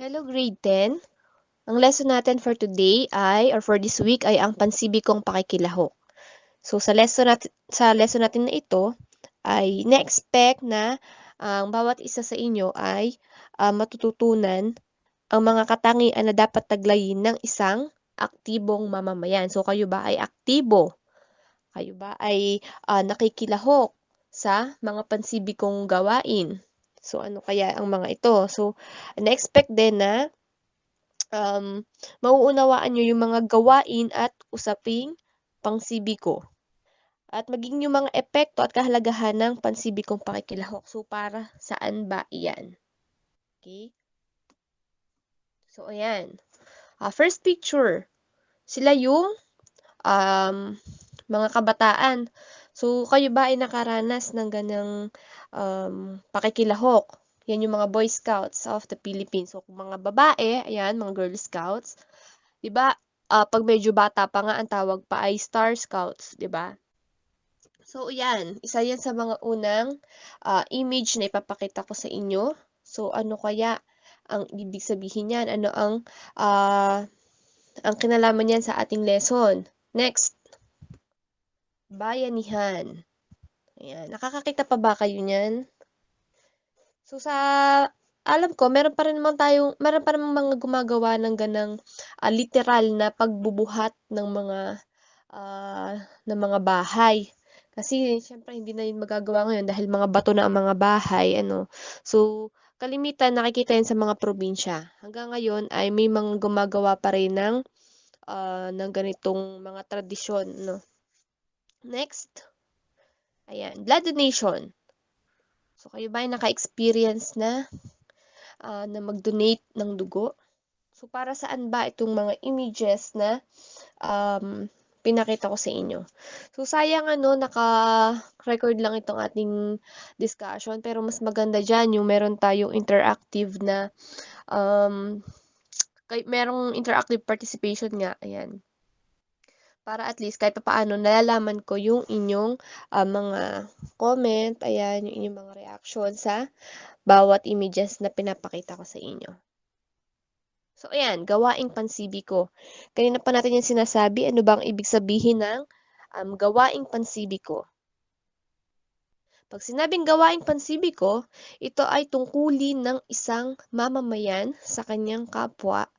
Hello grade 10. Ang lesson natin for today or for this week ay ang pansibikong pakikilahok. So sa lesson natin na ito ay na-expect na ang bawat isa sa inyo ay matututunan ang mga katangian na dapat taglayin ng isang aktibong mamamayan. So kayo ba ay aktibo? Kayo ba ay nakikilahok sa mga pansibikong gawain? So ano kaya ang mga ito? So na-expect din na mauunawaan niyo yung mga gawain at usaping pangsibiko at maging yung mga epekto at kahalagahan ng pansibikong pakikilahok. So, para saan ba iyan? Okay? So, ayan. First picture, sila yung um, mga kabataan. So, kayo ba ay nakaranas ng ganyang pakikilahok? Yan yung mga Boy Scouts of the Philippines. So, kung mga babae, ayan, mga Girl Scouts. 'Di ba, 'pag medyo bata pa nga ang tawag pa ay Star Scouts, 'di ba? So 'yan, isa 'yan sa mga unang, image na ipapakita ko sa inyo. So ano kaya ang ibig sabihin niyan? Ano ang kinalaman niyan sa ating lesson? Next, bayanihan. Ayan, nakakakita pa ba kayo niyan? So sa alam ko meron pa namang mga gumagawa ng ganang, literal na pagbubuhat ng mga bahay. Kasi siyempre hindi na 'yun magagawa ngayon dahil mga bato na ang mga bahay ano. So, kalimitan nakikita 'yan sa mga probinsya. Hanggang ngayon ay may mga gumagawa pa rin ng ganitong mga tradisyon 'no. Next, ayan, blood donation. So, kayo ba ay naka-experience na mag-donate ng dugo? So, para saan ba itong mga images na pinakita ko sa inyo? So, sayang ano, naka-record lang itong ating discussion, pero mas maganda diyan yung meron tayong interactive na, merong interactive participation nga, ayan. Para at least kahit papaano nalalaman ko yung inyong, mga comment, ayan, yung inyong mga reaction sa bawat images na pinapakita ko sa inyo. So ayan, gawaing pansibiko. Kanina pa natin yan sinasabi, ano bang ibig sabihin ng gawaing pansibiko? Pag sinabing gawaing pansibiko, ito ay tungkulin ng isang mamamayan sa kanyang kapwa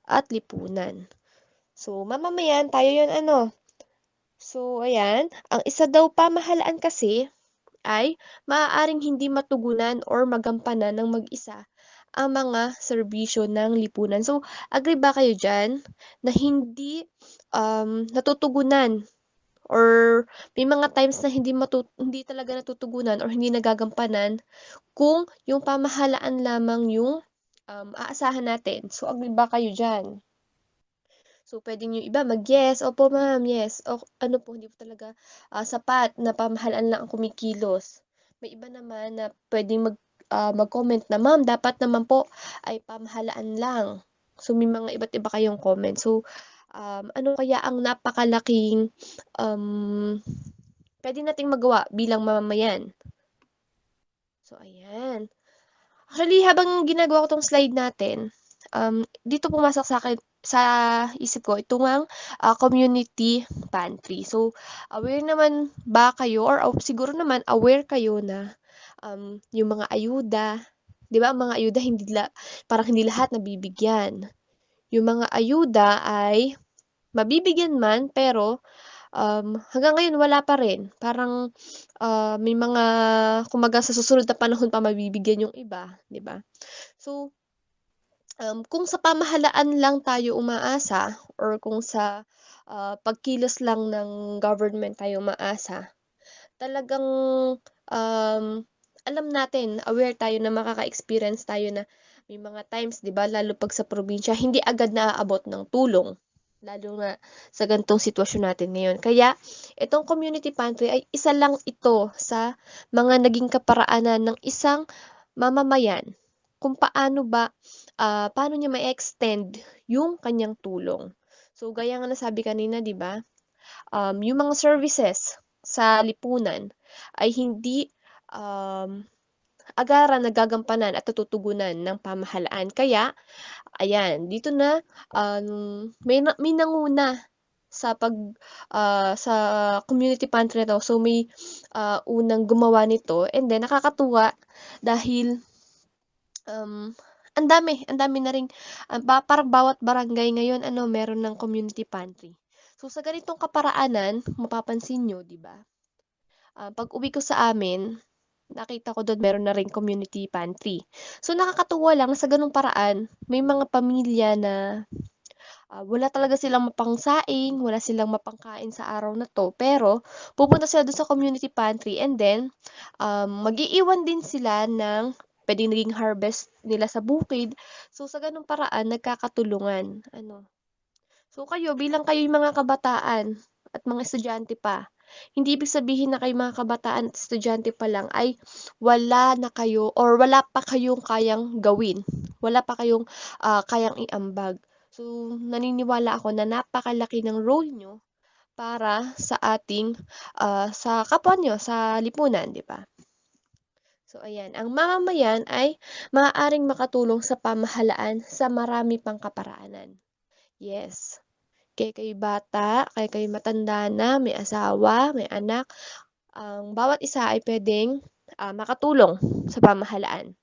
at lipunan. So, mamamayan, tayo yun ano. So, ayan, ang isa daw pamahalaan kasi ay maaaring hindi matugunan or magampanan ng mag-isa ang mga serbisyo ng lipunan. So, agree ba kayo diyan na hindi natutugunan or may mga times na hindi talaga natutugunan or hindi nagagampanan kung yung pamahalaan lamang yung aasahan natin. So, agree ba kayo diyan? So, puwedeng yung iba mag-yes, "Opo ma'am, yes." O ano po, hindi po talaga, sapat na pamahalaan lang ang kumikilos. May iba naman na puwedeng mag-comment na, "Ma'am, dapat naman po ay pamahalaan lang." So, may mga iba't iba kayong comment. So, ano kaya ang napakalaking, um, puwede nating magawa bilang mamamayan? So, ayan. Actually, habang ginagawa ko 'tong slide natin, dito pumasok sa'kin sa isip ko ito ngang, community pantry. So, aware naman ba kayo or siguro naman aware kayo na, yung mga ayuda, 'di ba, ang mga ayuda parang hindi lahat nabibigyan. Yung mga ayuda ay mabibigyan man pero hanggang ngayon wala pa rin. Parang, may mga kumbaga sa susunod na panahon pa mabibigyan yung iba, 'di ba? So, kung sa pamahalaan lang tayo umaasa or kung sa, pagkilos lang ng government tayo umaasa, talagang, um, alam natin, aware tayo na makaka-experience tayo na may mga times, 'di ba, lalo 'pag sa probinsya, hindi agad naaabot ng tulong. Lalo nga sa ganitong sitwasyon natin ngayon. Kaya itong community pantry ay isa lang ito sa mga naging kaparaanan ng isang mamamayan kung paano niya ma-extend yung kanyang tulong. So, gaya nga nasabi kanina, 'di ba, yung mga services sa lipunan ay hindi, um, agaran na gagampanan at natutugunan ng pamahalaan. Kaya ayan, dito na, may nanguna sa sa community pantry na 'to. So, may, unang gumawa nito and then nakakatuwa dahil, um, ang dami na ring, parang bawat barangay ngayon ano, meron ng community pantry. So, sa ganitong kaparaanan, mapapansin niyo, 'di ba, pag-uwi ko sa amin, nakita ko dun meron na ring community pantry. So, nakakatuwa lang sa gano'ng paraan, may mga pamilya na wala talaga silang mapangsaing, wala silang mapangkain sa araw na 'to, pero pupunta sila dun sa community pantry and then, mag-iiwan din sila ng puwedeng naging harvest nila sa bukid. So, sa gano'ng paraan nagkakatulungan, ano. So, bilang kayo'y mga kabataan at mga estudyante pa, hindi ibig sabihin na kayong mga kabataan at estudyante pa lang ay wala na kayo or wala pa kayong kayang gawin, wala pa kayong, kayang iambag. So, naniniwala ako na napakalaki ng role niyo para sa ating, sa kapwa niyo sa lipunan, 'di ba? So, ayan, ang mamamayan ay maaaring makatulong sa pamahalaan sa marami pang kaparaanan. Yes. Kayo bata, kayo matanda na, may asawa, may anak, ang bawat isa ay puwedeng, makatulong sa pamahalaan.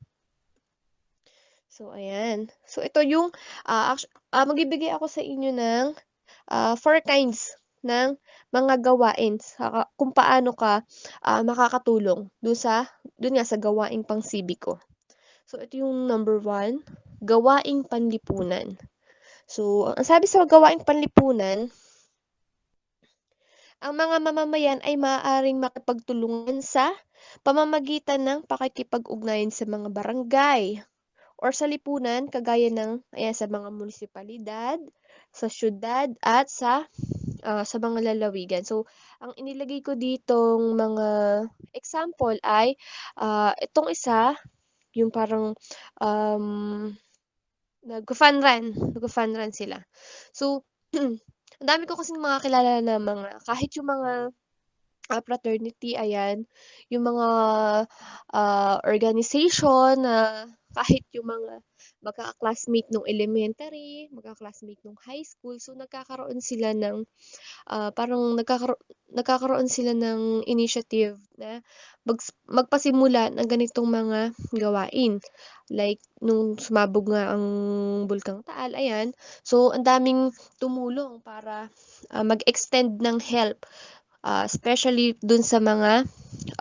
So, ayan. So, ito yung, magbibigay ako sa inyo ng, 4 kinds ng mga gawain kung paano ka, makakatulong dun nga sa gawaing pang-sibiko. So, ito yung number 1, gawaing panlipunan. So, ang sabi sa gawaing panlipunan, ang mga mamamayan ay maaaring makipagtulungan sa pamamagitan ng pakikipag-ugnayan sa mga barangay or sa lipunan kagaya ng ayan, sa mga munisipalidad, sa siyudad at sa mga lalawigan. So, ang inilagay ko ditong mga example ay, itong isa, yung parang, um, nagfa-fun run sila. So, ang dami ko kasing mga kilala na kahit yung mga fraternity, ayan. Yung mga, organization na kahit yung mga magkaka-classmate nung elementary, magka-classmate nung high school, so nagkakaroon sila ng, parang nagkakaroon sila ng initiative na magpasimula ng ganitong mga gawain. Like nung sumabog nga ang Bulkang Taal, ayan. So, ang daming tumulong para, mag-extend ng help. Especially dun sa mga,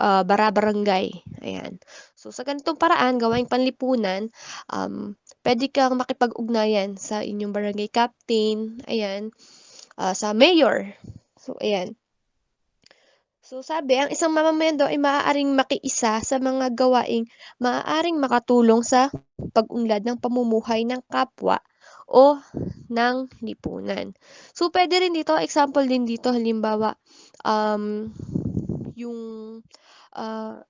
bara-barangay, ayan. So, sa ganitong paraan, gawaing panlipunan, puwede kang makipag-ugnayan sa inyong barangay captain, ayan, sa mayor. So, ayan. So, sabi ang isang mamamayan daw ay maaaring makiisa sa mga gawaing maaaring makatulong sa pag-unlad ng pamumuhay ng kapwa o ng lipunan. So, puwede rin dito, example din dito halimbawa, yung, ah,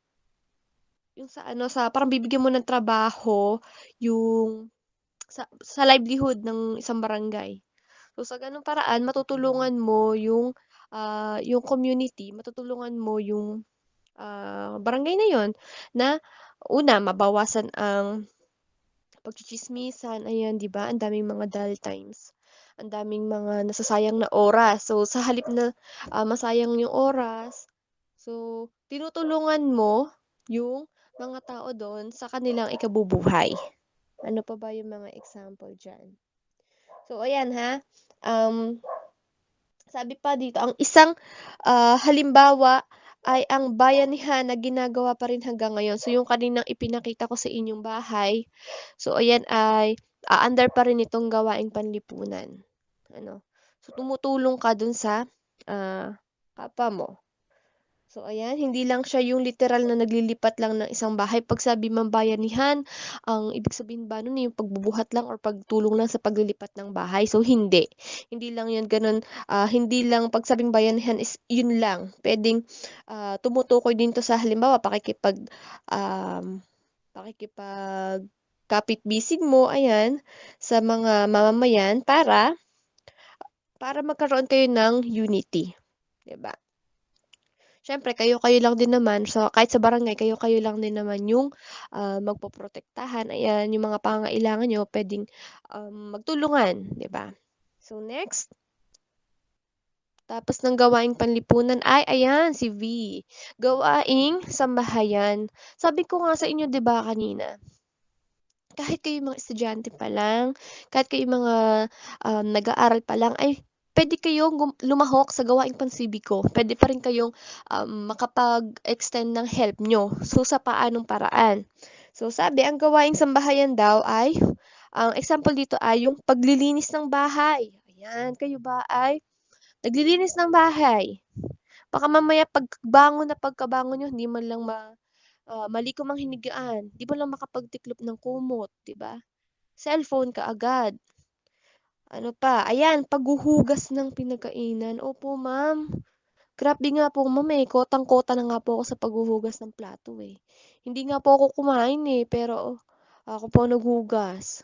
yung sa ano, sa parang bibigyan mo ng trabaho yung sa livelihood ng isang barangay. So, sa gano'ng paraan matutulungan mo yung community, matutulungan mo yung, barangay na yun na una, mabawasan ang pagtsitsismisan, ayan, 'di ba? Ang daming mga dull times, ang daming mga nasasayang na oras. So, sa halip na, masayang yung oras, so tinutulungan mo yung mga tao dun sa kanilang ikabubuhay. Ano pa ba yung mga example diyan? So, ayan ha, um sabi pa dito, ang isang, halimbawa ay ang bayanihan na ginagawa pa rin hanggang ngayon. So, yung kaninang ipinakita ko sa inyong bahay, so ayan ay, under pa rin itong gawaing panlipunan, ano. So, tumutulong ka dun sa, kapwa mo. So, ayan, hindi lang siya yung literal na naglilipat lang ng isang bahay. 'Pag sabi mang bayanihan, ang ibig sabihin ba nun yung pagbubuhat lang or pagtulong lang sa paglilipat ng bahay? So, hindi. Hindi lang yun gano'n, hindi lang 'pag sabing bayanihan is yun lang. Puwedeng, tumutukoy din 'to sa halimbawa pakikipagkapit-bisig mo, ayan, sa mga mamamayan para magkaroon kayo ng unity, 'di ba? Siyempre kayo-kayo lang din naman kahit sa barangay kayo-kayo lang din naman yung, magpoprotektahan, ayan, yung mga pangangailangan niyo puwedeng, magtulungan, 'di ba? So next, tapos ng gawaing panlipunan ay ayan si V, gawaing sambahayan. Sabi ko nga sa inyo 'di ba kanina, kahit kayong mga estudyante pa lang, kahit kayong mga, nag-aaral pa lang ay puwede kayong lumahok sa gawaing pansibiko. Puwede pa rin kayong, makapag-extend ng help niyo. So, sa paanong paraan? So, sabi ang gawaing sambahayan daw ay, ang example dito ay yung paglilinis ng bahay. Ayan, kayo ba ay naglilinis ng bahay? Baka mamaya pagkabangon niyo hindi man lang malikom ang hinigaan, 'di mo lang makapagtiklop ng kumot, 'di ba? Cellphone kaagad. Ano pa, ayan, paghuhugas ng pinagkainan. Opo, ma'am. Grabe nga po, ma'am, eh, kotang-kota na nga po ako sa paghuhugas ng plato, eh. Hindi nga po ako kumain, eh, pero ako po naghugas.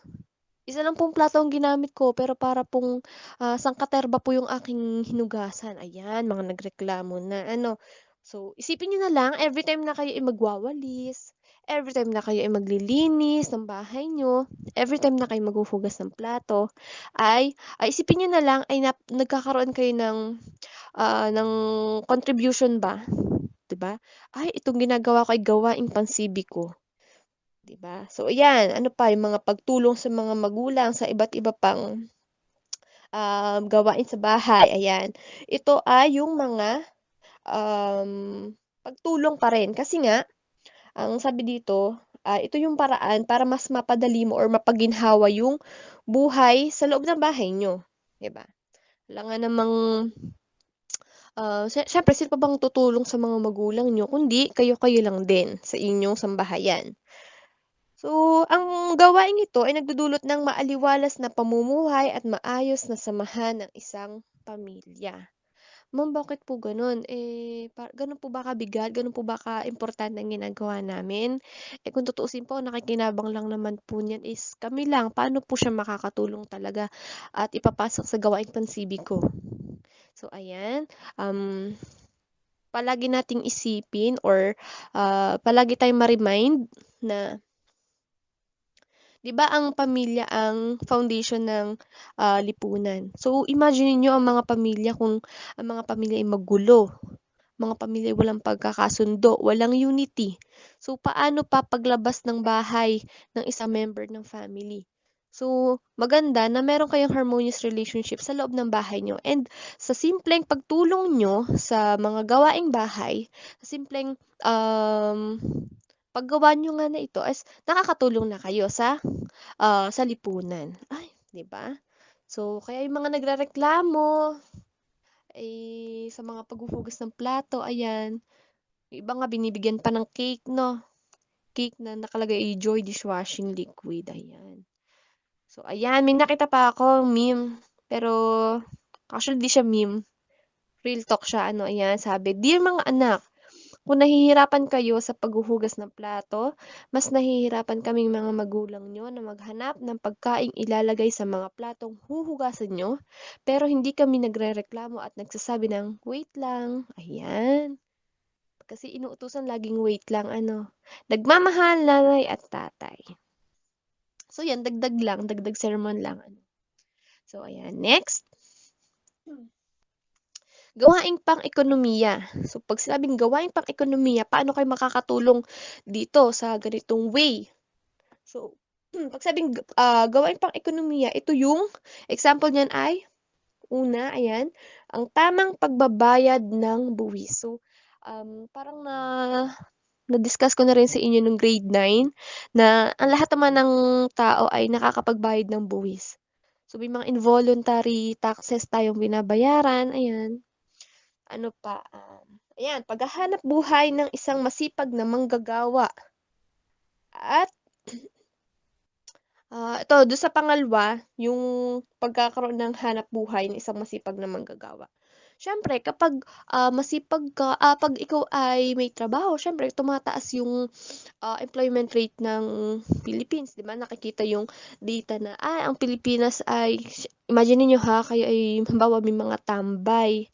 Isa lang pong plato ang ginamit ko pero para pong, sangkaterba po yung aking hinugasan. Ayan, mga nagreklamo na ano. So, isipin niyo na lang everytime na kayo ay magwawalis, everytime na kayo ay maglilinis ng bahay niyo, everytime na kayo maghuhugas ng plato, isipin niyo na lang ay nagkakaroon kayo ng contribution ba, 'di ba? Ay, itong ginagawa ko ay gawaing pansibiko. 'Di ba? So ayan, ano pa yung mga pagtulong sa mga magulang sa iba't iba pang, gawain sa bahay, ayan. Ito ay yung mga, um, pagtulong pa rin kasi nga ang sabi dito, ito yung paraan para mas mapadali mo or mapaginhawa yung buhay sa loob ng bahay niyo, 'di ba? Wala nga namang, siyempre sino pa bang tutulong sa mga magulang niyo kundi kayo-kayo lang din sa inyong sambahayan. So, ang gawaing ito ay nagdudulot ng maaliwalas na pamumuhay at maayos na samahan ng isang pamilya. Ma'am, bakit po gano'n? Gano'n po ba kabigat, gano'n po ba kaimportante ang ginagawa namin? Kung tutuusin po, nakikinabang lang naman po niyan is kami lang. Paano po siya makakatulong talaga at ipapasok sa gawaing pansibiko? So, ayan, um, palagi nating isipin or, palagi tayong ma-remind na 'di ba ang pamilya ang foundation ng, lipunan. So, imagine niyo ang mga pamilya kung ang mga pamilya ay magulo, mga pamilya ay walang pagkakasundo, walang unity. So, paano pa paglabas ng bahay ng isang member ng family? So, maganda na meron kayong harmonious relationship sa loob ng bahay niyo and sa simpleng pagtulong niyo sa mga gawaing bahay, sa simpleng, paggawa niyo nga na ito is nakakatulong na kayo sa lipunan. Ay, 'di ba? So, kaya yung mga nagrereklamo, sa mga paghuhugas ng plato, ayan. Yung iba nga binibigyan pa ng cake 'no, cake na nakalagay ay Joy Dishwashing Liquid, ayan. So, ayan, may nakita pa akong meme, pero actually 'di siya meme, real talk siya ano, ayan, sabi, "Dear mga anak, kung nahihirapan kayo sa paghuhugas ng plato, mas nahihirapan kaming mga magulang niyo na maghanap ng pagkaing ilalagay sa mga platong huhugasan niyo, pero hindi kami nagrereklamo at nagsasabi ng, 'Wait lang.'" Ayan. Kasi inuutusan laging wait lang ano, nagmamahal nanay at tatay. So 'yan, dagdag lang, dagdag sermon lang ano. So ayan, next. Gawaing pang-ekonomiya. So 'pag sinabing gawaing pang-ekonomiya, paano kayo makakatulong dito sa ganitong way? So, 'pag sabing, gawaing pang-ekonomiya, ito yung example niyan ay una, ayan, ang tamang pagbabayad ng buwis. So, parang na-discuss ko na rin sa inyo nung grade 9 na ang lahat naman ng tao ay nakakapagbayad ng buwis. So, may mga involuntary taxes tayong binabayaran, ayan. Ano pa, ayan, paghahanap buhay ng isang masipag na manggagawa at, ito dun sa pangalawa, yung pagkakaroon ng hanap buhay ng isang masipag na manggagawa. Siyempre kapag, masipag ka, 'pag ikaw ay may trabaho siyempre tumataas yung employment rate ng Philippines, 'di ba? Nakikita yung data na, ang Pilipinas ay imagine niyo ha, kayo ay halimbawa may mga tambay.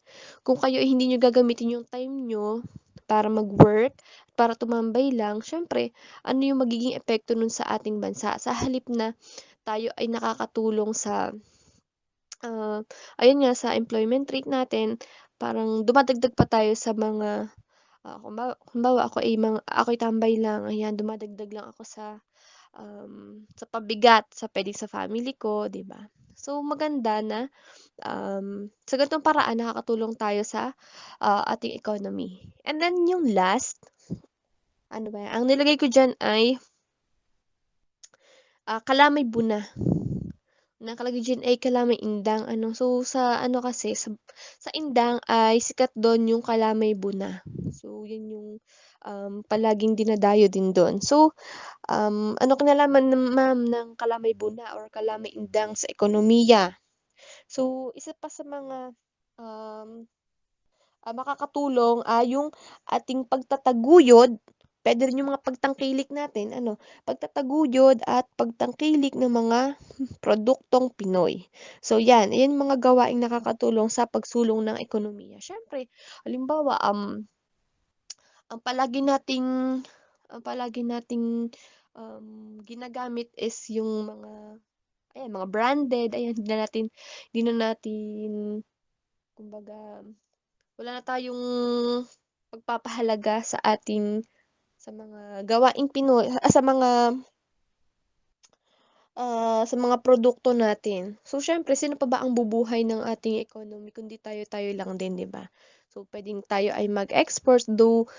Kung kayo ay hindi niyo gagamitin yung time niyo para mag-work, para tumambay lang, siyempre ano yung magiging epekto nun sa ating bansa? Sa halip na tayo ay nakakatulong sa, ah, ayun nga, sa employment rate natin, parang dumadagdag pa tayo sa mga. Halimbawa ako'y tambay lang, ayan dumadagdag lang ako sa pabigat puwedeng sa family ko, 'di ba? So maganda na, sa ganitong paraan nakakatulong tayo sa, ating economy. And then yung last, ano ba 'yan, ang nilagay ko diyan ay, Kalamay Buna. Nakalagay diyan ay Kalamay Indang ano, so sa ano kasi sa Indang ay sikat dun yung Kalamay Buna. So yun yung, palaging dinadayo din dun. So, ano kinalaman ma'am ng Kalamay Buna or Kalamay Indang sa ekonomiya? So isa pa sa mga, um, makakatulong, yung ating pagtataguyod, puwede rin yung mga pagtangkilik natin ano, pagtataguyod at pagtangkilik ng mga produktong Pinoy. So 'yan mga gawaing nakakatulong sa pagsulong ng ekonomiya. Siyempre halimbawa, ang palagi nating ginagamit is yung mga mga branded, ayan, hindi na natin kumbaga wala na tayong pagpapahalaga sa mga gawaing Pinoy, sa mga produkto natin. So siyempre sino pa ba ang bubuhay ng ating economy kundi tayo-tayo lang din, 'di ba? So puwedeng tayo ay mag-export, ang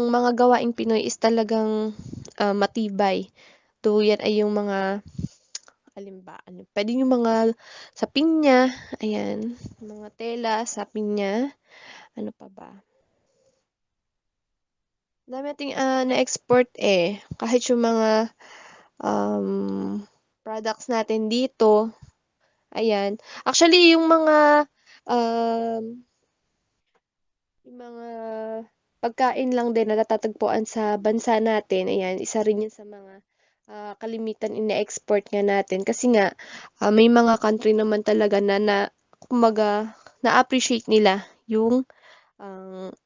mga gawaing Pinoy is talagang, matibay. Though 'yan ay yung mga puwedeng yung mga sa pinya, ayan, mga tela sa pinya, ano pa ba? Dami nating, na-export, kahit yung mga, products natin dito, ayan. Actually um, yung mga pagkain lang din na natatagpuan sa bansa natin, ayan, isa rin yun sa mga, kalimitan ine-export nga natin kasi nga, may mga country naman talaga na kumbaga na-appreciate nila yung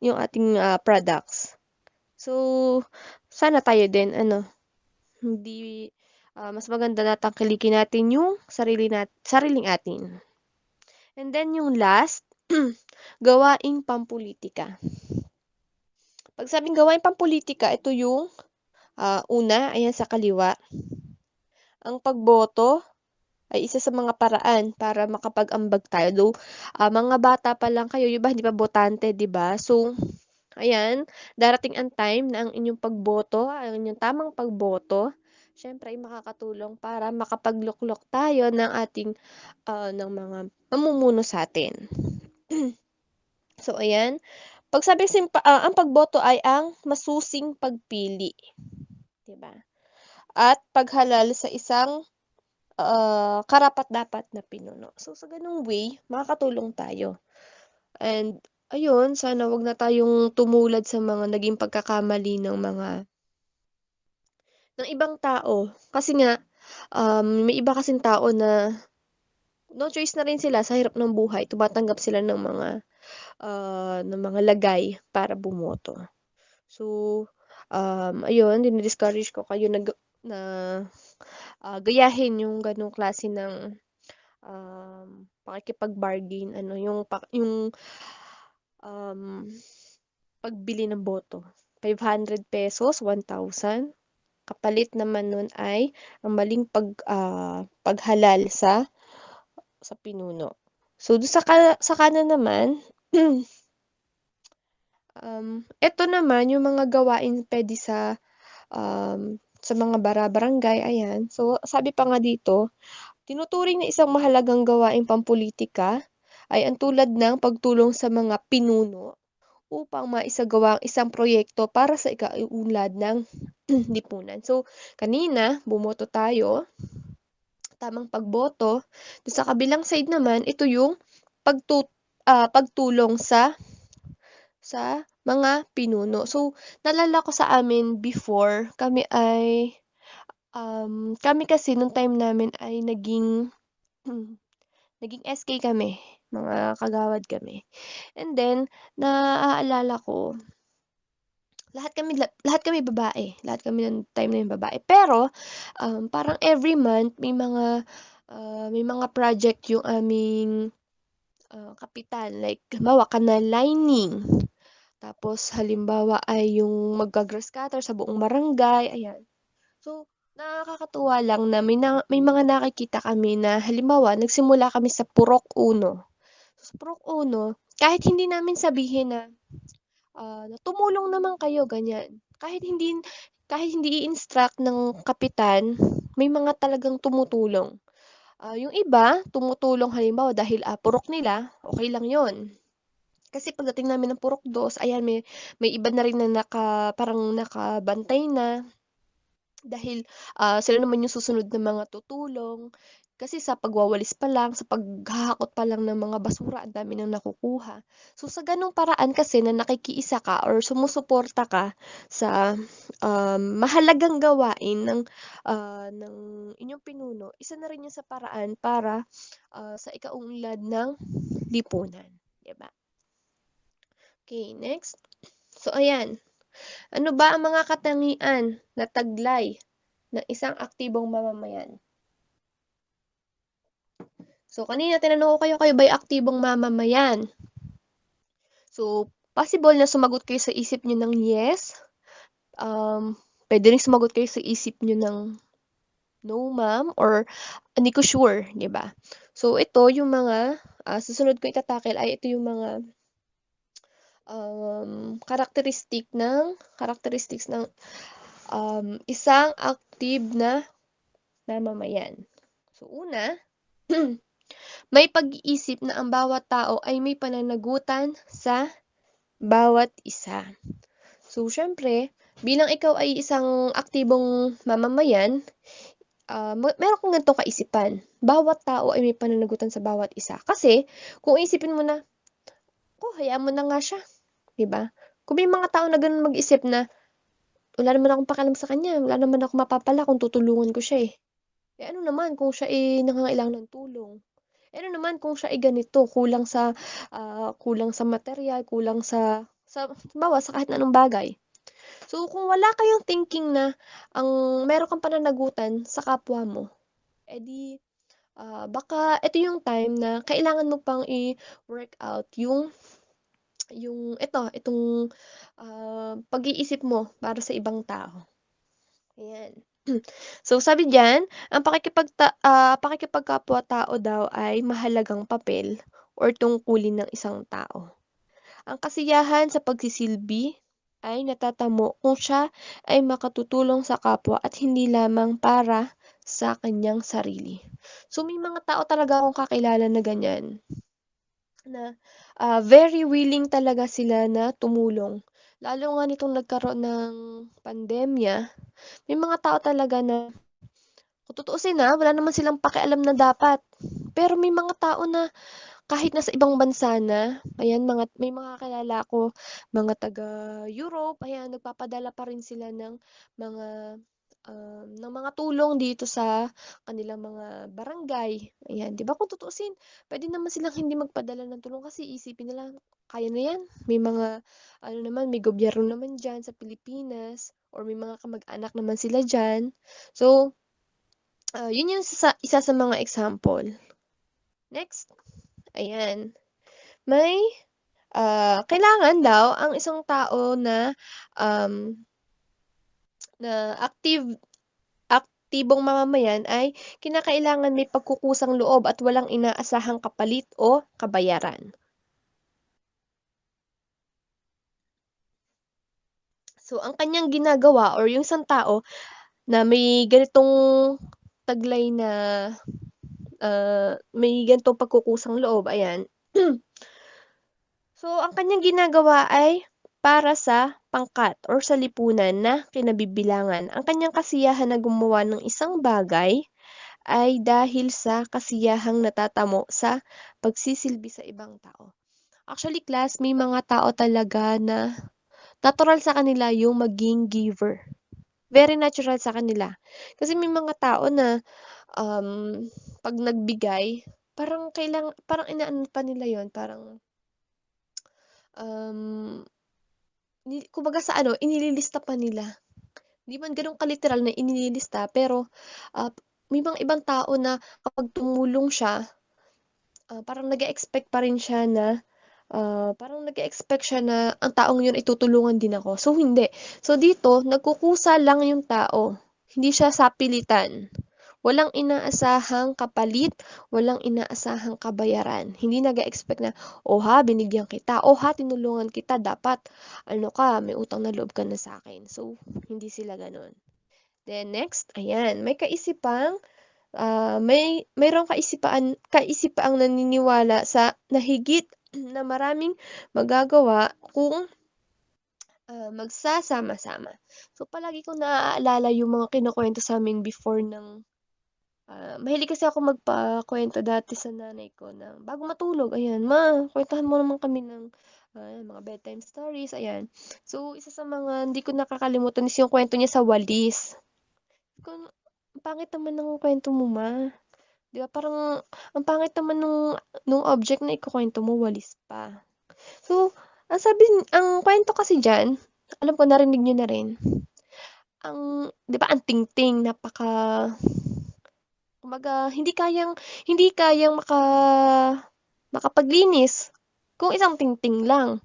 ating, products. So, sana tayo din ano, hindi, mas maganda na tangkilikin natin yung sariling atin. And then yung last, gawaing pampulitika. 'Pag sabing gawaing pampulitika, ito yung, una, ayan sa kaliwa, ang pagboto ay isa sa mga paraan para makapag-ambag tayo. Though, mga bata pa lang kayo, yung iba hindi pa botante, 'di ba? So, ayan, darating ang time na ang inyong pagboto, ang inyong tamang pagboto, siyempre ay makakatulong para makapagluklok tayo ng mga mamumuno sa'tin. So ayan, 'pag ang pagboto ay ang masusing pagpili, 'di ba? At paghalal sa isang, karapat-dapat na pinuno. So sa gano'ng way, makakatulong tayo. And ayun, sana 'wag na tayong tumulad sa mga naging pagkakamali ng ibang tao. Kasi nga, may iba kasing tao na no choice na rin sila sa hirap ng buhay, tumatanggap sila ng mga lagay para bumoto. So, ayun, dini-discourage ko kayo na, gayahin yung gano'ng klase ng, pakikipag-bargain ano, um, pagbili ng boto. ₱500, 1,000 kapalit naman nun ay ang maling paghalal sa pinuno. So, dun sa kanan naman, eto naman yung mga gawain puwede sa mga barangay, ayan. So, sabi pa nga dito, tinuturing na isang mahalagang gawaing pampulitika ay ang tulad ng pagtulong sa mga pinuno upang maisagawa ang isang proyekto para sa ikauunlad ng lipunan. So, kanina bumoto tayo, tamang pagboto. Dun sa kabilang side naman, ito yung pagtulong sa mga pinuno. So, naalala ko sa amin before, kami kasi nung time namin ay naging SK kami, mga kagawad kami. And then, naaalala ko, lahat kami babae, lahat kami ng time na yun babae. Pero, parang every month may mga project yung aming, kapitan. Like halimbawa canal lining, tapos halimbawa ay yung magga-grass cutter sa buong barangay, ayan. So, nakakatuwa lang na may mga nakikita kami na halimbawa nagsimula kami sa purok uno. So, sa purok uno, kahit hindi namin sabihin na tumulong naman kayo ganyan. Kahit hindi i-instruct ng kapitan, may mga talagang tumutulong. Yung iba tumutulong halimbawa dahil, purok nila, okey lang yun. Kasi pagdating namin ng purok 2, ayan may iba na rin na parang nakabantay na. Dahil, sila naman yung susunod na mga tutulong. Kasi sa pagwawalis pa lang, sa paghahakot pa lang ng mga basura, ang dami ng nakukuha. So, sa gano'ng paraan kasi na nakikiisa ka or sumusuporta ka sa, mahalagang gawain ng inyong pinuno, isa na rin 'yun sa paraan para, sa ikaunlad ng lipunan, 'di ba? Okay, next. So, ayan. Ano ba ang mga katangian na taglay ng isang aktibong mamamayan? So, kanina tinanong ko kayo ba'y aktibong mamamayan? So, possible na sumagot kayo sa isip niyo ng yes, puwede ring sumagot kayo sa isip niyo ng no ma'am or hindi ko sure, 'di ba? So, ito yung mga, susunod kong ay ito yung mga, characteristics ng, isang active na mamamayan. So, una, may pag-iisip na ang bawat tao ay may pananagutan sa bawat isa. So, siyempre, bilang ikaw ay isang aktibong mamamayan, meron kang ganitong kaisipan. Bawat tao ay may pananagutan sa bawat isa. Kasi, kung iisipin mo na, hayaan mo na nga siya, 'di ba? Kung may mga tao na gano'n mag-isip na, wala naman akong pakialam sa kanya, wala naman akong mapapala kung tutulungan ko siya, eh. Eh, ano naman kung siya, nangangailangan ng tulong? Eh, ano naman kung siya ay ganito, kulang sa materyal, kulang sa halimbawa sa kahit na anong bagay. So, kung wala kayong thinking na meron kang pananagutan sa kapwa mo, eh di, baka ito yung time na kailangan mo pang i-work out itong, pag-iisip mo para sa ibang tao, ayan. So, sabi diyan, ang pakikipagkapwa-tao daw ay mahalagang papel or tungkulin ng isang tao. Ang kasiyahan sa pagsisilbi ay natatamo kung siya ay makatutulong sa kapwa at hindi lamang para sa kanyang sarili. So, may mga tao talaga akong kakilala na ganyan, na, very willing talaga sila na tumulong. Lalo nga nitong nagkaroon ng pandemya, may mga tao talaga na kung tutuusin, wala naman silang pakialam na dapat. Pero may mga tao na kahit nasa ibang bansa na, ayan may mga kakilala ako, mga taga-Europe, ayan nagpapadala pa rin sila ng mga tulong dito sa kanilang mga barangay. Ayan, 'di ba kung tutuusin, puwede naman silang hindi magpadala ng tulong kasi isipin nila, kaya na 'yan, may mga ano naman, may gobyerno naman diyan sa Pilipinas or may mga kamag-anak naman sila diyan. So, 'yun yung isa sa mga example. Next, ayan. May, kailangan daw ang isang tao um, na aktibong mamamayan ay kinakailangan may pagkukusang loob at walang inaasahang kapalit o kabayaran. So, ang kanyang ginagawa or yung isang tao na may ganitong taglay na, may ganitong pagkukusang loob, ayan. So, ang kanyang ginagawa ay para sa pangkat or sa lipunan na kinabibilangan. Ang kanyang kasiyahan na gumawa ng isang bagay ay dahil sa kasiyahang natatamo sa pagsisilbi sa ibang tao. Actually class, may mga tao talaga na natural sa kanila yung maging giver. Very natural sa kanila. Kasi may mga tao na, um, 'pag nagbigay, parang inaano pa nila yun, parang, um, kumbaga sa ano, inililista pa nila. Hindi man gano'n ka-literal na inililista, pero, may mga ibang tao na kapag tumulong siya, parang nag-e-expect pa rin siya na, parang nag-e-expect siya na ang taong yun ay tutulungan din ako. So, hindi. So, dito nagkukusa lang yung tao, hindi siya sapilitan. Walang inaasahang kapalit, walang inaasahang kabayaran. Hindi nag-e-expect na, "Oh, ha, binigyan kita. Oh, ha, tinulungan kita. Dapat ano ka, may utang na loob ka na sa'kin." So, hindi sila gano'n. Then next, ayan, mayroong kaisipaang naniniwala sa na higit na maraming magagawa kung, magsasama-sama. So, palagi kong naaalala yung mga kinukuwento sa'min before ng mahilig kasi ako magpakuwento dati sa nanay ko na bago matulog, ayan, "Ma, kuwentuhan mo naman kami ng, mga bedtime stories." Ayan. So, isa sa mga hindi ko nakakalimutan is yung kuwento niya sa walis. Sabi "Ang pangit naman ng kuwento mo, Ma." 'Di ba parang ang pangit naman nung object na ikukuwento mo, walis pa. So, ang kuwento kasi diyan, alam ko narinig niyo na rin, 'di ba ang tingting kumbaga hindi kayang makapaglinis kung isang tingting lang.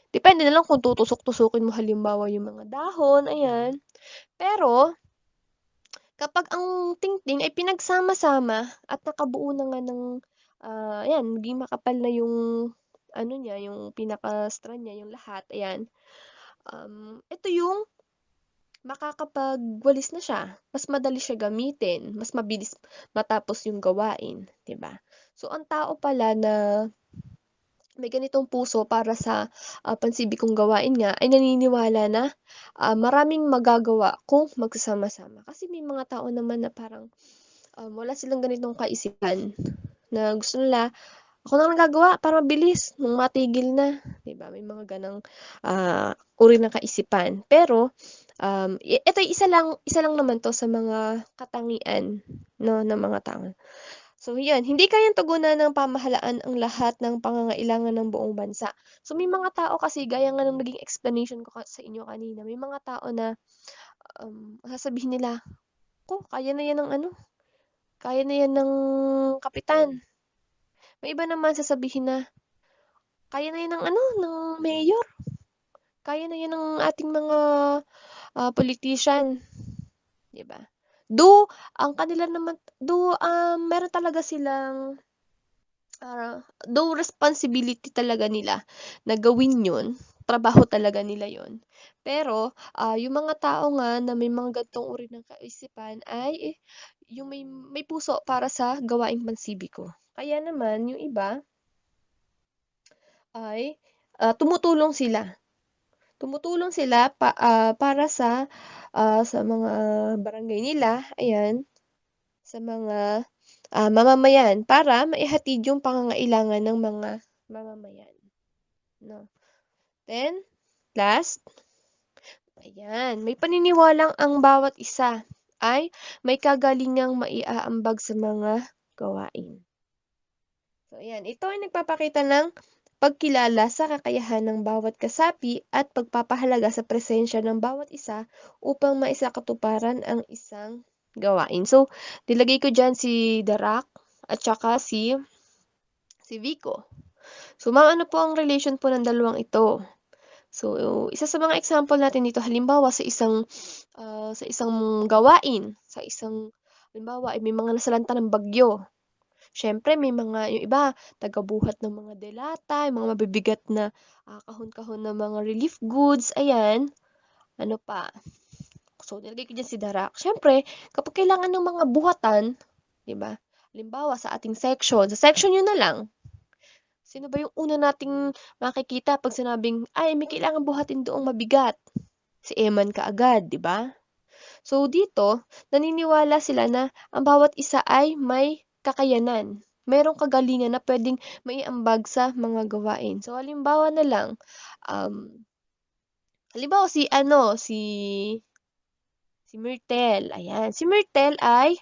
Depende na lang kung tutusok-tusukin mo halimbawa yung mga dahon, ayan. Pero kapag ang tingting ay pinagsama-sama at nakabuo na nga ng, ayan, naging makapal na yung ano niya, yung pinaka-strand niya, yung lahat, ayan. Ito yung makakapagwalis na siya, mas madali siya gamitin, mas mabilis matapos yung gawain, 'di ba? So, ang tao pala na may ganitong puso para sa, pansibikong gawain nga ay naniniwala na, maraming magagawa kung magsasama-sama. Kasi may mga tao naman na parang, wala silang ganitong kaisipan na gusto nila, "Ako na lang gagawa para mabilis, nung matigil na." 'Di ba, may mga gano'ng, uri ng kaisipan. Pero, ito'y isa lang naman 'to sa mga katangian 'no, ng mga tao. So 'yan, hindi kayang tugunan ng pamahalaan ang lahat ng pangangailangan ng buong bansa. So may mga tao kasi gaya nga ng naging explanation ko sa inyo kanina, may mga tao na, sasabihin nila, "Naku, kaya na 'yan ng ano, kaya na 'yan ng kapitan." May iba naman sasabihin na, "Kaya na 'yan ng ano, ng mayor, kaya na 'yan ng ating mga, politician." 'Di ba? Meron talaga silang though responsibility talaga nila na gawin 'yun, trabaho talaga nila 'yun. Pero, yung mga tao nga na may mga ganitong uri ng kaisipan ay yung may puso para sa gawaing pansibiko. Kaya naman yung iba ay, tumutulong sila. Tumutulong sila para sa mga barangay nila, ayan, sa mga, mamamayan para maihatid yung pangangailangan ng mga mamamayan, 'no. Then, last, ayan, may paniniwalang ang bawat isa ay may kagalingang maiaambag sa mga gawain. So ayan, ito ay nagpapakita ng pagkilala sa kakayahan ng bawat kasapi at pagpapahalaga sa presensya ng bawat isa upang maisakatuparan ang isang gawain. So, nilagay ko diyan si The Rock at saka si Vico. So, maano po ang relation po ng dalawang ito. So, isa sa mga example natin dito halimbawa sa isang gawain, halimbawa ay may mga nasalanta ng bagyo. Siyempre may yung iba tagabuhat ng mga delata, yung mga mabibigat na, kahon-kahon ng mga relief goods, ayan. Ano pa, so nilagay ko diyan si Darak. Siyempre kapag kailangan ng mga buhatan, 'di ba? Halimbawa sa ating section, sa section niyo na lang, sino ba yung una nating makikita 'pag sinabing, "Ay may kailangang buhatin doong mabigat." Si Eman kaagad, 'di ba? So dito, naniniwala sila na ang bawat isa ay may kakayanan, merong kagalingan na puwedeng maiambag sa mga gawain. So, halimbawa na lang, halimbawa si Myrtle, ayan. Si Myrtle ay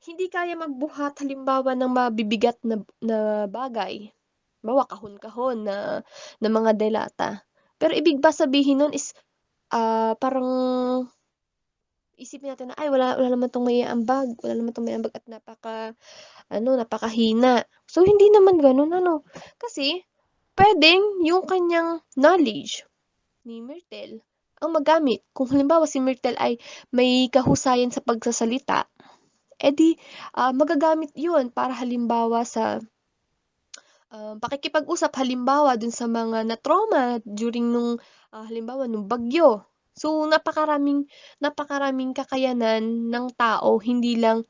hindi kaya magbuhat halimbawa ng mabibigat na bagay. Halimbawa kahon-kahon na mga delata. Pero ibig ba sabihin nun is, parang isipin natin na, "Ay wala naman 'tong maiaambag, wala naman 'tong maiambag at napakahina." So, hindi naman gano'n ano. Kasi puwedeng yung kanyang knowledge ni Myrtle ang magamit. Kung halimbawa si Myrtle ay may kahusayan sa pagsasalita, eh di, magagamit yun para halimbawa sa pakikipag-usap halimbawa dun sa mga na-trauma during halimbawa nung bagyo. So, napakaraming kakayanan ng tao hindi lang,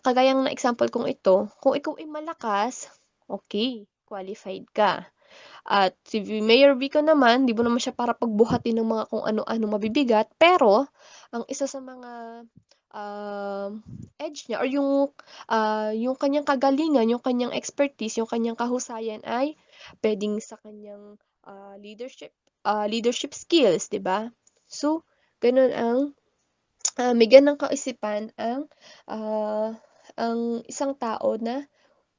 kagaya ng example kong ito, kung ikaw ay malakas, okay qualified ka. At si Mayor Vico naman, 'di mo naman siya para pagbuhatin ng mga kung ano-anong mabibigat, pero ang isa sa mga, edge niya or yung kanyang kagalingan, yung kanyang expertise, yung kanyang kahusayan ay puwedeng sa kanyang, leadership skills, 'di ba? So, gano'n may ganang kaisipan ang isang tao na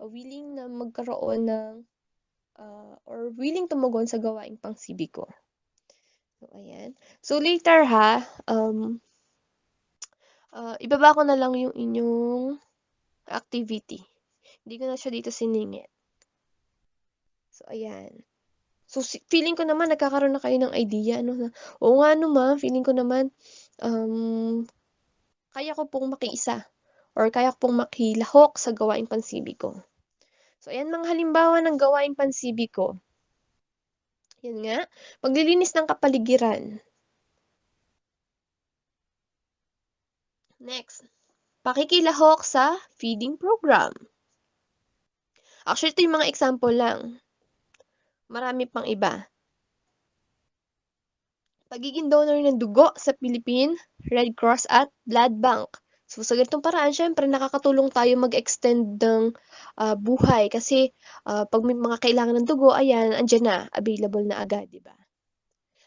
willing na magkaroon ng or willing tumugon sa gawaing pangsibiko. So, ayan. So, later ibaba ko na lang yung inyong activity. Hindi ko na siya dito siningit. So, ayan. So, feeling ko naman nagkakaroon na kayo ng idea, ano, na, oo nga no, ma'am, feeling ko naman, kaya ko pong makiisa or kaya ko pong makilahok sa gawaing pansibiko. So, ayan mga halimbawa ng gawaing pansibiko. Yan nga, paglilinis ng kapaligiran. Next, pakikilahok sa feeding program. Actually, ito yung mga example lang. Marami pang iba. Pagiging donor ng dugo sa Philippine Red Cross at Blood Bank. So, sa ganitong paraan, syempre, nakakatulong tayo mag-extend ng buhay kasi pag may mga kailangan ng dugo, ayan, andyan na, available na agad, di ba?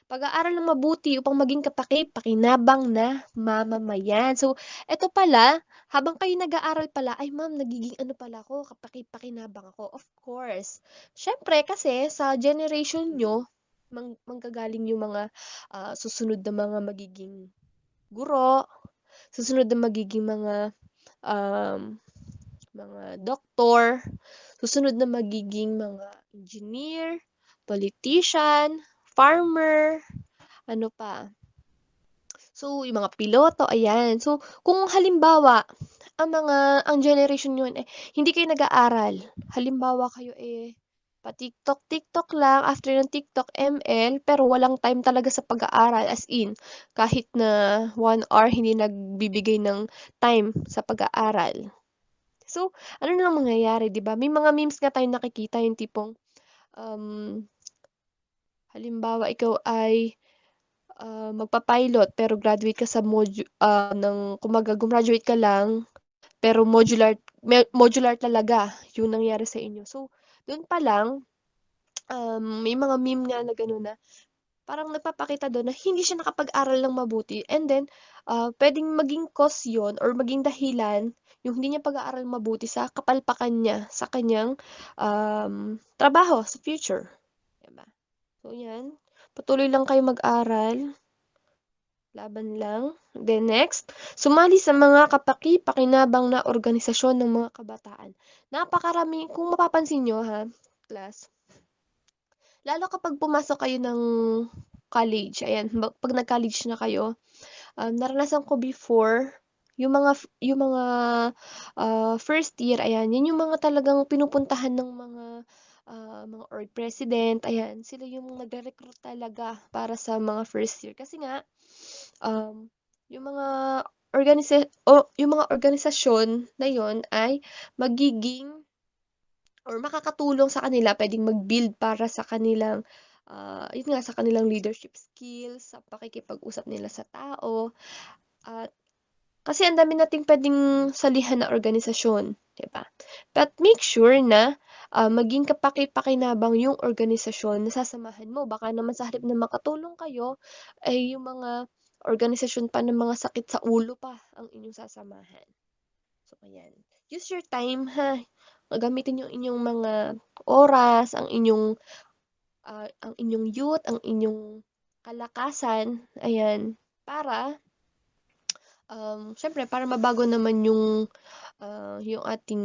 Pag-aaral ng mabuti upang maging pakinabang na mamamayan. So, eto pala, habang kayo nag-aaral pala, ay ma'am, nagiging ano pala ako, pakinabang ako. Of course. Siyempre, kasi sa generation nyo, manggagaling yung mga susunod na mga magiging guro, susunod na magiging um, mga doktor, susunod na magiging mga engineer, politician, farmer, ano pa? So, yung mga piloto, ayan. So, kung halimbawa, ang generation yun, eh, hindi kayo nag-aaral. Halimbawa kayo, eh, pa-TikTok lang, after ng TikTok, ML, pero walang time talaga sa pag-aaral. As in, kahit na 1 hour, hindi nagbibigay ng time sa pag-aaral. So, ano na lang mangyayari, di ba? May mga memes nga tayong nakikita, yung tipong, um, halimbawa, ikaw ay magpa-pilot pero graduate ka sa kumbaga gumraduate ka lang, pero modular talaga yung nangyari sa inyo. So, dun pa lang, may mga meme nga na gano'n na parang nagpapakita dun na hindi siya nakapag-aral ng mabuti and then, puwedeng maging cause yun or maging dahilan yung hindi niya pag-aaral mabuti sa kapalpakan niya sa kanyang, trabaho sa future, 'di ba? So, 'yan, patuloy lang kayong mag-aral. Laban lang. Then next, sumali sa mga kapaki-pakinabang na organisasyon ng mga kabataan. Napakarami kung mapapansin niyo ha, class, lalo kapag pumasok kayo ng college, ayan, 'pag nag-college na kayo, naranasan ko before, yung mga first year, ayan, yun yung mga talagang pinupuntahan ng mga org president, ayan, sila yung nagre-recruit talaga para sa mga first year. Kasi nga, um, yung mga yung mga organisasyon na yon ay magiging or makakatulong sa kanila, puwedeng mag-build para sa kanilang, yun nga, sa kanilang leadership skills, sa pakikipag-usap nila sa tao, at kasi ang dami nating puwedeng salihan na organisasyon. 'di ba? But make sure na, maging kapaki-pakinabang yung organisasyon na sasamahan mo. Baka naman sa halip na makatulong kayo, ay yung mga organisasyon pa ng mga sakit sa ulo pa ang inyong sasamahan. So ayan, use your time ha, gamitin yung inyong mga oras, ang inyong youth, ang inyong kalakasan, ayan, para, siyempre para mabago naman yung ating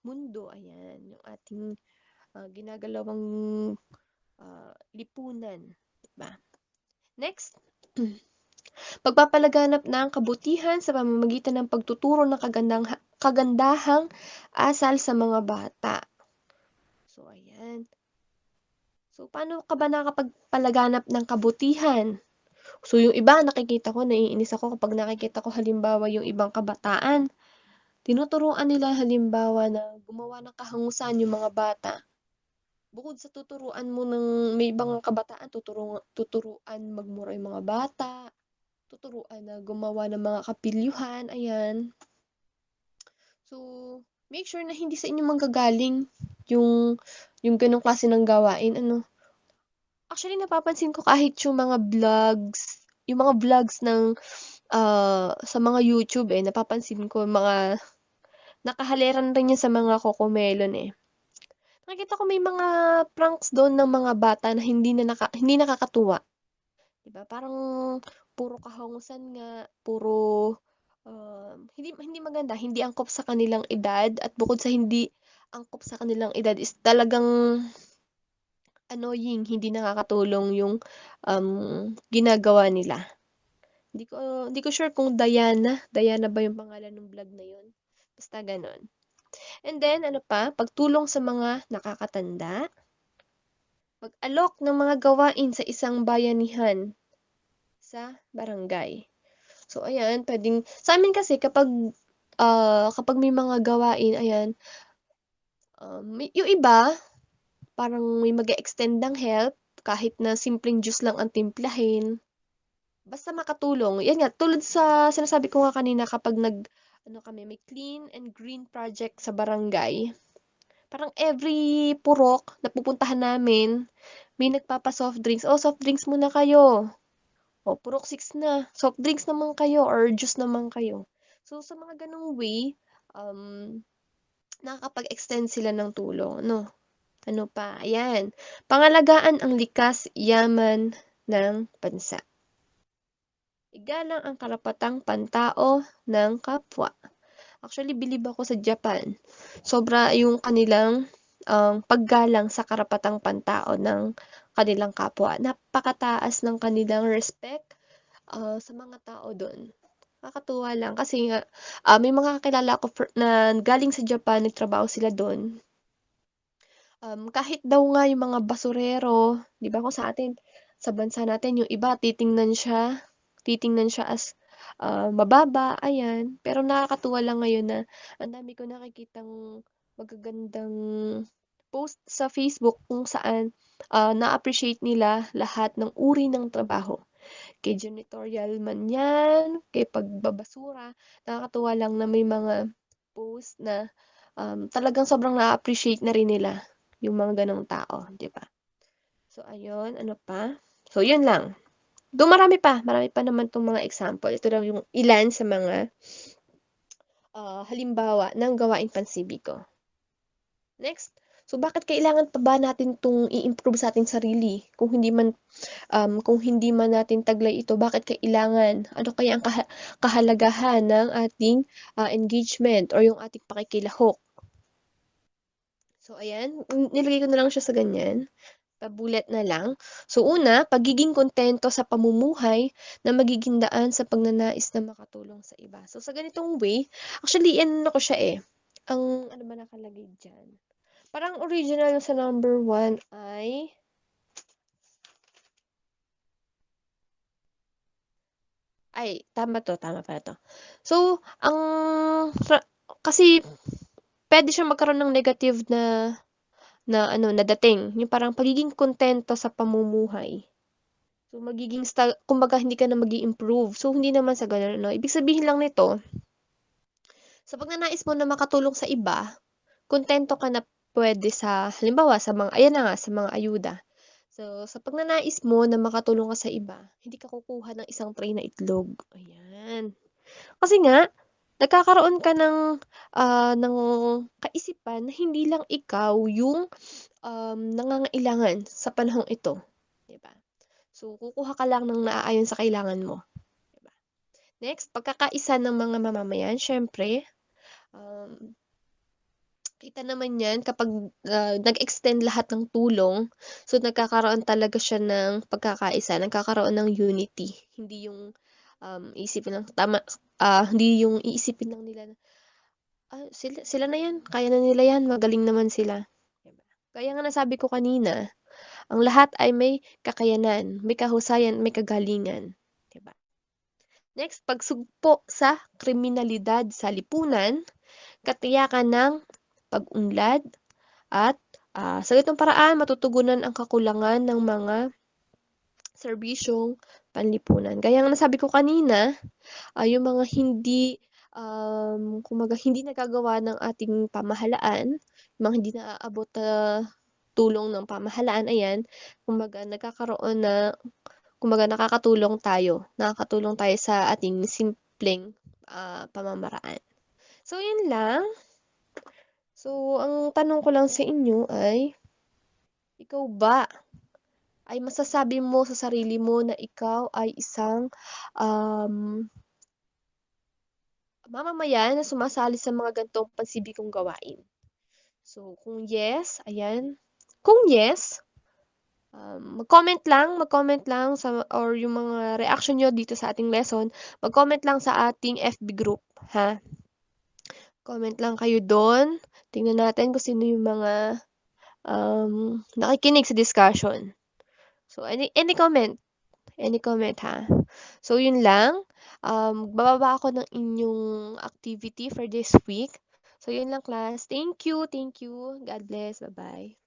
mundo, ayan, yung ating, ginagalawang, lipunan, 'di ba? Next, pagpapalaganap ng kabutihan sa pamamagitan ng pagtuturo ng kagandahang asal sa mga bata. So, ayan. So, paano ka ba nakakapagpalaganap ng kabutihan? So, yung iba nakikita ko naiinis ako kapag nakikita ko halimbawa yung ibang kabataan, tinuturuan nila halimbawa na gumawa ng kahangusan yung mga bata. Bukod sa tuturuan mo ng may ibang kabataan tuturuan magmura yung mga bata, tuturuan na gumawa ng mga kapilyuhan, ayan. So, make sure na hindi sa inyo manggagaling yung yung gano'ng klase ng gawain ano. Actually napapansin ko kahit yung mga vlogs ng, sa mga YouTube, eh, napapansin ko mga nakahaliran rin 'yan sa mga Cocomelon, eh. Nakikita ko may mga pranks dun ng mga bata na hindi nakakatuwa, 'di ba? Parang puro kahangusan nga, puro, hindi hindi maganda, hindi angkop sa kanilang edad at bukod sa hindi angkop sa kanilang edad is talagang annoying, hindi nakakatulong yung, ginagawa nila. Hindi ko sure kung Diana ba yung pangalan ng vlog na yun? Basta gano'n. And then ano pa, pagtulong sa mga nakakatanda, mag-alok ng mga gawain sa isang bayanihan sa barangay. So ayan, sa'min kasi kapag may mga gawain ayan, yung iba parang may mag-e-extend ng help kahit na simpleng juice lang ang timplahin. Basta makatulong, 'yan nga tulad sa sinasabi ko nga kanina kapag ano kami, may clean and green project sa barangay, parang every purok na pupuntahan namin, may nagpapa-soft drinks, "Oh, soft drinks muna kayo. Oh, purok 6 na, soft drinks naman kayo or juice naman kayo." So, sa mga gano'ng way, um, nakakapag-extend sila ng tulong 'no. Ano pa, ayan, pangalagaan ang likas yaman ng bansa. Igalang ang karapatang pantao ng kapwa. Actually, bilib ako sa Japan. Sobra yung kanilang, paggalang sa karapatang pantao ng kanilang kapwa. Napakataas ng kanilang respect, sa mga tao dun. Nakakatuwa lang kasi nga, may mga kakilala ako na galing sa Japan, nagtrabaho sila dun. Kahit daw nga yung mga basurero, 'di ba kung sa atin, sa bansa natin yung iba titingnan siya as, mababa, ayan. Pero nakakatuwa lang ngayon na ang dami ko nakikitang magagandang post sa Facebook kung saan, na-appreciate nila lahat ng uri ng trabaho. Kay janitorial man 'yan, kay pagbabasura, nakakatuwa lang na may mga post na, talagang sobrang na-a-appreciate na rin nila yung mga gano'ng tao, 'di ba? So ayun, ano pa? So yun lang. Though marami pa naman 'tong mga example. Ito lang yung ilan sa mga, halimbawa ng gawaing pansibiko. Next, so bakit kailangan pa ba natin 'tong i-improve sa ating sarili kung hindi man natin taglay ito, bakit kailangan? Ano kaya ang kahalagahan ng ating, engagement or yung ating pakikilahok? So ayan, nilagay ko na lang siya sa ganyan. Pa-bullet na lang. So una, pagiging kontento sa pamumuhay na magiging daan sa pagnanais na makatulong sa iba. So sa ganitong way, actually ano ko siya, eh, ano ba nakalagay diyan? Parang original sa number 1 ay tama pala 'to. So, kasi puwede siyang magkaroon ng negative na ano, na dating, yung parang pagiging kontento sa pamumuhay. So, kumbaga hindi ka na mag-i-improve. So, hindi naman sa gano'n 'no. Ibig sabihin lang nito, Sa pagnanais mo na makatulong sa iba, kuntento ka na puwede sa halimbawa sa mga ayan na nga, sa mga ayuda. So, sa pagnanais mo na makatulong ka sa iba, hindi ka kukuha ng isang tray na itlog, ayan. Kasi nga, nagkakaroon ka ng kaisipan na hindi lang ikaw yung, nangangailangan sa panahong ito, 'di ba? So, kukuha ka lang ng naaayon sa kailangan mo, 'di ba? Next, pagkakaisa ng mga mamamayan siyempre, um, kita naman 'yan kapag, nag-extend lahat ng tulong, so nagkakaroon talaga siya ng pagkakaisa, nagkakaroon ng unity. Hindi yung, iisipin lang hindi yung iisipin lang nila na, sila sila na 'yan, kaya na nila 'yan, magaling naman sila." 'Di ba? Kaya nga nasabi ko kanina, ang lahat ay may kakayanan, may kahusayan, may kagalingan, 'di ba? Next, pagsugpo sa kriminalidad sa lipunan, katiyakan ng pag-unlad at, sa ganitong paraan matutugunan ang kakulangan ng mga serbisyong panlipunan. Gaya nga ng sabi ko kanina, yung mga hindi, kumbaga hindi nagagawa ng ating pamahalaan, yung mga hindi naaabot na tulong ng pamahalaan, ayan, kumbaga nakakatulong tayo sa ating simpleng, pamamaraan. So yun lang. So ang tanong ko lang sa inyo ay, ikaw ba ay masasabi mo sa sarili mo na ikaw ay isang, um, mamamayan na sumasali sa mga ganitong pansibikong gawain? So kung yes, ayan, kung yes, mag-comment lang sa or yung mga reaction niyo dito sa ating lesson, mag-comment lang sa ating FB group, ha? Comment lang kayo dun, tingnan natin kung sino yung mga, nakikinig sa discussion. So any comment ha. So yun lang, magbababa ako ng inyong activity for this week. So yun lang class. Thank you, thank you. God bless. Bye-bye.